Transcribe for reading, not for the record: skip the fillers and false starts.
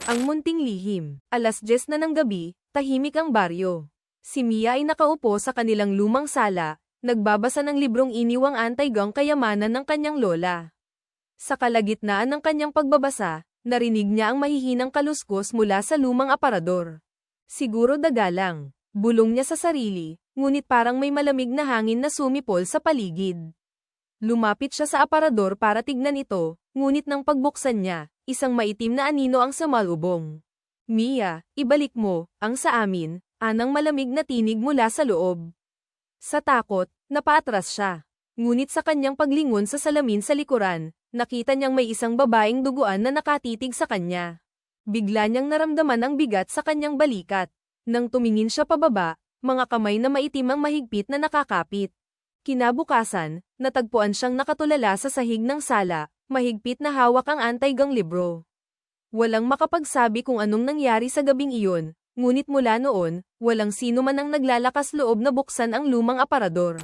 Ang munting lihim. 10:00 na ng gabi, tahimik ang baryo. Si Mia ay nakaupo sa kanilang lumang sala, nagbabasa ng librong iniwang anti-gang kayamanan ng kanyang lola. Sa kalagitnaan ng kanyang pagbabasa, narinig niya ang mahihinang kaluskos mula sa lumang aparador. Siguro daga lang, bulong niya sa sarili, ngunit parang may malamig na hangin na sumipol sa paligid. Lumapit siya sa aparador para tignan ito, ngunit nang pagbuksan niya, isang maitim na anino ang sumalubong. Mia, ibalik mo, ang sa amin, anang malamig na tinig mula sa loob. Sa takot, napaatras siya. Ngunit sa kanyang paglingon sa salamin sa likuran, nakita niyang may isang babaeng duguan na nakatitig sa kanya. Bigla niyang naramdaman ang bigat sa kanyang balikat. Nang tumingin siya pababa, mga kamay na maitim ang mahigpit na nakakapit. Kinabukasan, natagpuan siyang nakatulala sa sahig ng sala, mahigpit na hawak ang anti-gang libro. Walang makapagsabi kung anong nangyari sa gabing iyon, ngunit mula noon, walang sino man ang naglalakas loob na buksan ang lumang aparador.